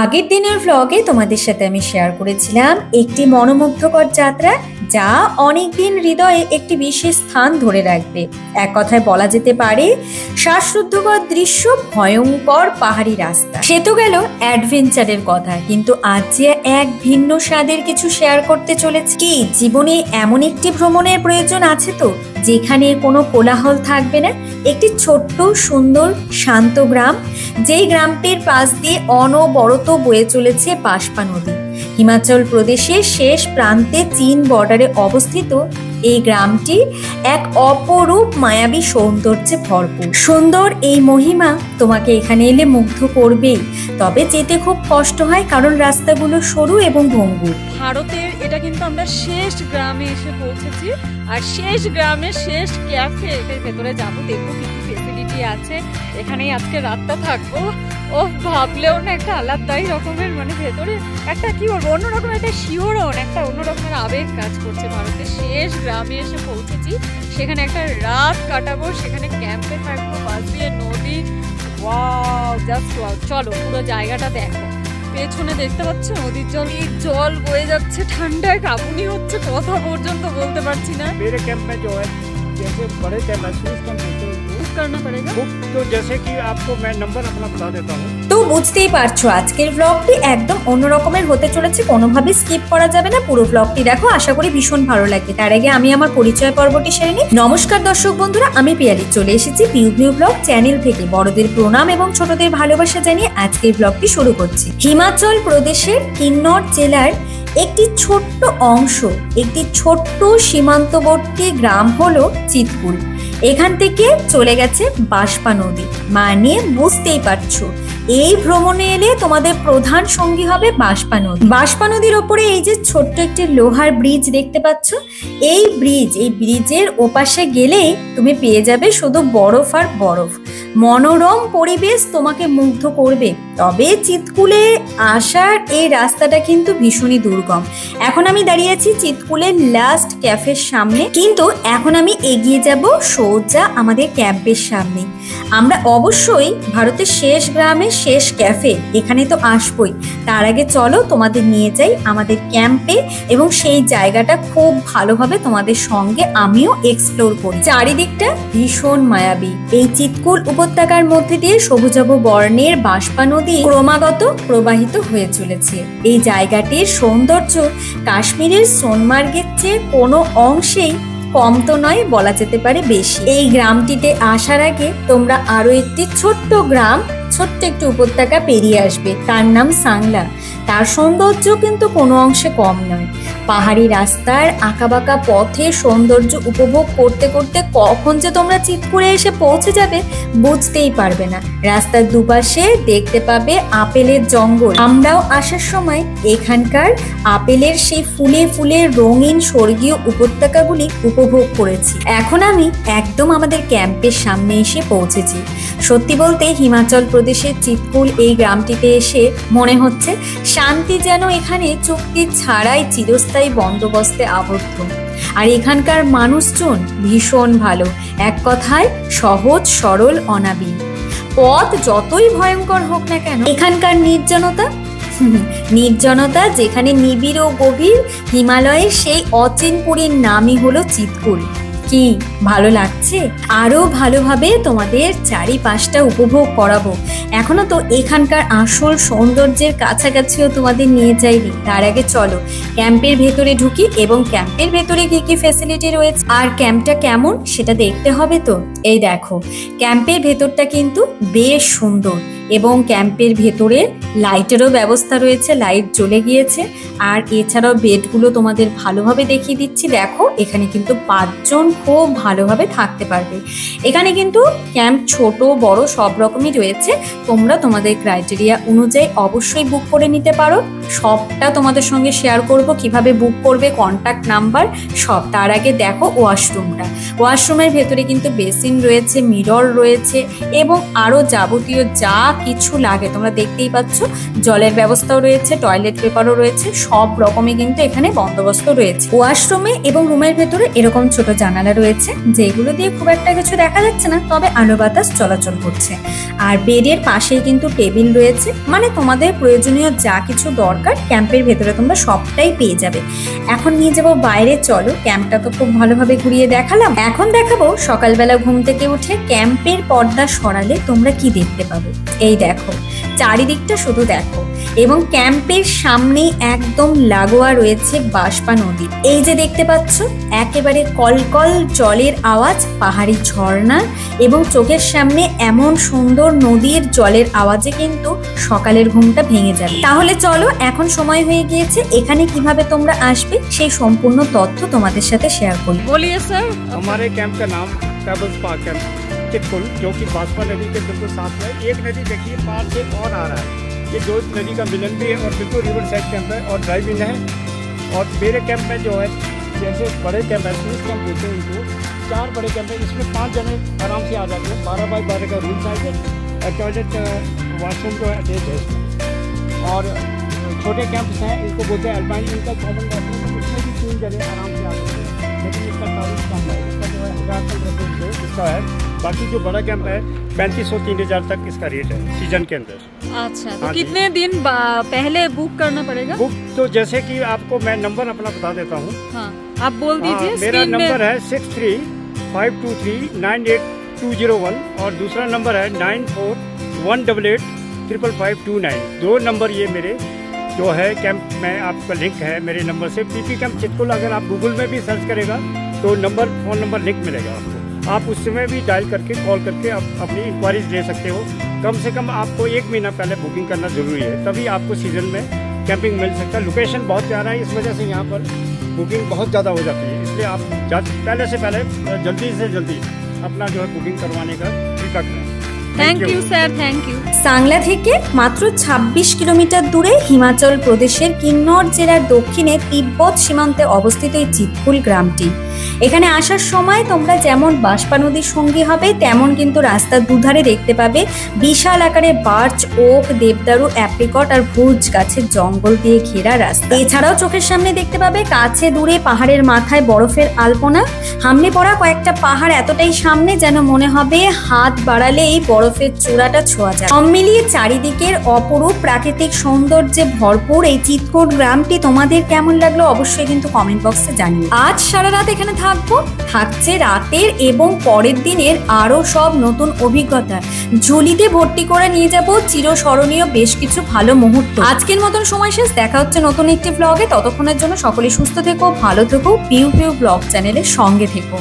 আগের দিনের ভ্লগে তোমাদের সাথে আমি শেয়ার করেছিলাম একটি মনোমুগ্ধকর যাত্রা, যা অনেকদিন হৃদয়ে একটি বিশেষ স্থান ধরে রাখবে। এক কথায় বলা যেতে পারে শ্বাসরুদ্ধকর দৃশ্য, ভয়ঙ্কর পাহাড়ি রাস্তা। সে তো গেল অ্যাডভেঞ্চারের কথা, কিন্তু আজ যে এক ভিন্ন স্বাদের কিছু শেয়ার করতে চলেছে। কি জীবনে এমন একটি ভ্রমণের প্রয়োজন আছে তো, যেখানে কোনো কোলাহল থাকবে না। একটি ছোট্ট সুন্দর শান্ত গ্রাম, যেই গ্রামটির পাশ দিয়ে অনবরত বয়ে চলেছে বাঁশপা নদী। হিমাচল প্রদেশের শেষ প্রান্তে চীন বর্ডারে অবস্থিত এই গ্রামটি এক অপরূপ মায়াবী সৌন্দর্যে ভরপুর। সুন্দর এই মহিমা তোমাকে এখানে এলে মুগ্ধ করবেই, তবে যেতে খুব কষ্ট হয়, কারণ রাস্তাগুলো সরু এবং ভঙ্গুর। ভারতের এটা কিন্তু আমরা শেষ গ্রামে এসে পৌঁছেছি, আর শেষ গ্রামের শেষ ক্যাফে এর ভেতরে যাবো, দেখবো কি কি ফেসিলিটি আছে। এখানেই আজকে রাতটা থাকবো। ও ভাবলেও না একটা আলাদাই রকমের, মানে ভেতরে একটা কি বলবো, অন্যরকম একটা শিহরণ, একটা অন্যরকমের আবেগ কাজ করছে। ভারতের শেষ গ্রামে এসে পৌঁছেছি, সেখানে একটা রাত কাটাবো, সেখানে ক্যাম্পে থাকবো, পাশ দিয়ে নদী। Wow, just wow. চলো পুরো জায়গাটা দেখো। পেছনে দেখতে পাচ্ছ নদীর জল, এই জল বয়ে যাচ্ছে, ঠান্ডায় কাঁপুনি হচ্ছে, কথা পর্যন্ত বলতে পারছি না। मेरे कैंप में जो है जैसे बड़े कैंप महसूस करना पड़ेगा, तो जैसे कि आपको मैं नंबर अपना बता देता हूँ। তো বুঝতেই পারছো আজকের ব্লগটি একদম অন্য রকমের হতে চলেছে, কোনোভাবে স্কিপ করা যাবে না। পুরো ব্লগটি দেখো, আশা করি ভীষণ ভালো লাগবে। তার আগে আমি আমার পরিচয় পর্বটি সেরে নিই। নমস্কার দর্শক বন্ধুরা, আমি পিয়ালি চলে এসেছি পিউ ভিউ ব্লগ চ্যানেল থেকে। বড়দের প্রণাম এবং ছোটদের ভালোবাসা জানিয়ে আজকের ব্লগটি শুরু করছি। হিমাচল প্রদেশের কিন্নর জেলার একটি ছোট্ট অংশ, একটি ছোট্ট সীমান্তবর্তী গ্রাম হলো চিতকুল। এখান থেকে চলে গেছে বাঁশপা নদী, মানে বুঝতেই পারছো এই ভ্রমণে এলে তোমাদের প্রধান সঙ্গী হবে বাঁশপা নদী। বাঁশপা নদীর ওপরে এই যে ছোট্ট একটি লোহার ব্রিজ দেখতে পাচ্ছ, এই ব্রিজের ওপাশে গেলেই তুমি পেয়ে যাবে শুধু বরফ আর বরফ। মনোরম পরিবেশ তোমাকে মুগ্ধ করবে। তবে চিতকুলে আসার এই রাস্তাটা কিন্তু ভীষণই দুর্গম। এখন আমি দাঁড়িয়ে আছি চিতকুলের লাস্ট ক্যাফের সামনে, কিন্তু এখন আমি এগিয়ে যাব সোজা আমাদের ক্যাম্পের সামনে। আমরা অবশ্যই ভারতের শেষ গ্রামের শেষ ক্যাফে, এখানে তো আসবই। তার আগে চলো তোমাদের নিয়ে যাই আমাদের ক্যাম্পে, এবং সেই জায়গাটা খুব ভালোভাবে তোমাদের সঙ্গে আমিও এক্সপ্লোর করি। চারিদিকটা ভীষণ মায়াবী। এই চিতকুল উপত্যকার মধ্যে দিয়ে সবুজাভ বর্ণের বাঁশপা নদী ক্রমাগত প্রবাহিত হয়ে চলেছে। এই জায়গাটির সৌন্দর্য কাশ্মীরের সোনমার্গের চেয়ে কোনো অংশেই কম তো নয়, বলা যেতে পারে বেশি। এই গ্রামটিতে আসার আগে তোমরা আরো একটি ছোট্ট গ্রাম, ছোট্ট একটি উপত্যকা পেরিয়ে আসবে, তার নাম সাংলা। তার সৌন্দর্য কিন্তু কোনো অংশে কম নয়। পাহাড়ি রাস্তার আঁকাবাঁকা পথে সৌন্দর্য উপভোগ করতে করতে কখন যে তোমরা চিতকুলে এসে পৌঁছে যাবে বুঝতেই পারবে না। রাস্তার দুপাশে দেখতে পাবে আপেলের জঙ্গল। আমরাও আসার সময় এখানকার আপেলের সেই ফুলে ফুলে রঙিন স্বর্গীয় উপত্যকাগুলি উপভোগ করেছি। এখন আমি একদম আমাদের ক্যাম্পের সামনে এসে পৌঁছেছি। সত্যি বলতে হিমাচল প্রদেশের চিতকুল এই গ্রামটিতে এসে মনে হচ্ছে শান্তি যেন এখানে চুক্তি ছাড়াই চিরস্থায়ী বন্দোবস্তে আবদ্ধ। আর এখানকার মানুষজন ভীষণ ভালো, এক কথায় সহজ সরল অনাবিল। পথ যতই ভয়ঙ্কর হোক না কেন, এখানকার নির্জনতা যেখানে নিবিড় ও গভীর, হিমালয়ের সেই অচিনপুরীর নামই হলো চিতকুল। কি ভালো লাগছে? আরো ভালোভাবে তোমাদের চারিপাশটা উপভোগ করাবো। এখনো তো এখানকার আসল সৌন্দর্যের কাছাকাছিও তোমাদের নিয়ে যাইনি। তার আগে চলো ক্যাম্পের ভেতরে ঢুকি, এবং ক্যাম্পের ভেতরে কি কি ফ্যাসিলিটি রয়েছে আর ক্যাম্পটা কেমন সেটা দেখতে হবে তো। এই দেখো, ক্যাম্পের ভেতরটা কিন্তু বেশ সুন্দর, এবং ক্যাম্পের ভেতরে লাইটেরও ব্যবস্থা রয়েছে, লাইট জ্বলে গিয়েছে। আর এছাড়াও বেডগুলো তোমাদের ভালোভাবে দেখিয়ে দিচ্ছি। দেখো, এখানে কিন্তু 5 জন খুব ভালোভাবে থাকতে পারবে। এখানে কিন্তু ক্যাম্প ছোট বড় সব রকমই রয়েছে। তোমরা তোমাদের ক্রাইটেরিয়া অনুযায়ী অবশ্যই বুক করে নিতে পারো। সবটা তোমাদের সঙ্গে শেয়ার করব, কিভাবে বুক করবে, কন্ট্যাক্ট নাম্বার সব। তার আগে দেখো ওয়াশরুমটা। ওয়াশরুমের ভেতরে কিন্তু বেসিন রয়েছে, মিরর রয়েছে এবং আরও যাবতীয় যা কিছু লাগে তোমরা দেখতেই পাচ্ছ। জলের ব্যবস্থাও রয়েছে, টয়লেট পেপারও রয়েছে, সব রকমই কিন্তু এখানে বন্দোবস্ত রয়েছে। ওয়াশরুমে এবং রুমের ভেতরে এরকম ছোট জানালা রয়েছে, যেগুলো দিয়ে খুব একটা কিছু দেখা যাচ্ছে না, তবে আলো বাতাস চলাচল করছে। আর বেডের পাশেই কিন্তু টেবিল রয়েছে, মানে তোমাদের প্রয়োজনীয় যা কিছু দরকার ক্যাম্পের ভেতরে তোমরা সবটাই পেয়ে যাবে। এখন নিয়ে যাবো বাইরে, চলো। ক্যাম্পটা তো খুব ভালোভাবে ঘুরিয়ে দেখালাম, এখন দেখাবো সকালবেলা ঘুম থেকে উঠে ক্যাম্পের পর্দা সরালে তোমরা কি দেখতে পাবে। এই দেখো, চারিদিকটা শুধু দেখো। এবং ক্যাম্পের সামনেই একদম লাগোয়া রয়েছে বাঁশপা নদী। এই যে দেখতে পাচ্ছ, একেবারে কলকল জলের আওয়াজ, পাহাড়ি ঝর্ণা এবং চোখের সামনে এমন সুন্দর নদীর জলের আওয়াজে কিন্তু সকালের ঘুমটা ভেঙে যাবে। তাহলে চলো, এখন সময় হয়ে গিয়েছে এখানে কিভাবে তোমরা আসবে সেই সম্পূর্ণ তথ্য তোমাদের সাথে শেয়ার করি। बोलिए सर। हमारे कैंप का नाम पेबल्स पार्क कैंप चितकुल, जो कि बांसपा नदी के बिल्कुल साथ में। एक नदी देखिए पार से और आ रहा है, ये दो नदी का मिलन भी है और बिल्कुल रिवर साइड कैंप है और ड्राइव इन है। और मेरे कैंप में जो है, जैसे बड़े कैंप है, 30 कैंप होते हैं इनको, 4 बड़े कैंप है, इसमें 5 जने आराम से आ जाते हैं। 12 बाई 12 का रूम साइज है और टॉयलेट वॉशरूम जो है अटैच है। और छोटे कैंप्स हैं, इसको बोलते हैं अल्पाइन, इनका कॉमन वॉशरूम है, इसमें भी 3 जने आराम से आ सकते हैं, लेकिन इसका टॉयलेट कम है, इसका जो है 1000 इसका है। बाकी जो बड़ा कैंप है 3500-3000 तक इसका रेट है सीजन के अंदर। अच्छा, तो हाँ जी। कितने दिन पहले बुक करना पड़ेगा? बुक तो जैसे कि आपको मैं नंबर अपना बता देता हूँ। हाँ, आप बोल दीजिए। मेरा स्क्रीन में। नंबर है 6352398201 और दूसरा नंबर है 9418885529। 2 नंबर ये मेरे जो है कैंप में आपका लिंक है मेरे नंबर से। पीपी कैंप चितकुल अगर आप गूगल में भी सर्च करेगा तो फ़ोन नंबर लिंक मिलेगा आपको। आप उस समय भी डायल करके कॉल करके आप अपनी इंक्वायरीज ले सकते हो। कम से कम आपको 1 महीना पहले बुकिंग करना ज़रूरी है, तभी आपको सीज़न में कैंपिंग मिल सकता है। लोकेशन बहुत प्यारा है, इस वजह से यहाँ पर बुकिंग बहुत ज़्यादा हो जाती है, इसलिए आप पहले से पहले जल्दी से जल्दी अपना जो है बुकिंग करवाने का कृपा करें। Thank you sir, thank you. Sangla থেকে মাত্র 26 কিলোমিটার দূরে হিমাচল প্রদেশের কিন্নর জেলার দক্ষিণে তিব্বত সীমান্তে অবস্থিত এই চিতকুল গ্রামটি। এখানে আসার সময় তোমরা যেমন বাঁশপা নদীর সঙ্গী হবে, তেমন কিন্তু রাস্তার দুধারে দেখতে পাবে বিশাল আকারে বার্চ, ওক, দেবদারু, অ্যাপ্রিকট আর ভুজ গাছের জঙ্গল দিয়ে ঘেরা রাস্তা। এছাড়াও চোখের সামনে দেখতে পাবে কাছে দূরে পাহাড়ের মাথায় বরফের আলপনা। হামলে পড়া কয়েকটা পাহাড় এতটাই সামনে যেন মনে হবে হাত বাড়ালেই বরফের চূড়াটা ছোঁয়া যায়। সব মিলিয়ে চারিদিকের অপরূপ প্রাকৃতিক সৌন্দর্যে ভরপুর এই চিতকুল গ্রামটি তোমাদের কেমন লাগলো অবশ্যই কিন্তু কমেন্ট বক্সে জানিও। আজ সারা রাত এখানে থাকছে রাতের এবং পরের দিনের আরো সব নতুন অভিজ্ঞতা। ঝুলিতে ভর্তি করে নিয়ে যাব চিরস্মরণীয় বেশ কিছু ভালো মুহূর্ত। আজকের মতন সময় শেষ, দেখা হচ্ছে নতুন একটি ব্লগে। ততক্ষণের জন্য সকলে সুস্থ থেকো, ভালো থেকো, পিউ পিউ ব্লগ চ্যানেলের সঙ্গে থেকো।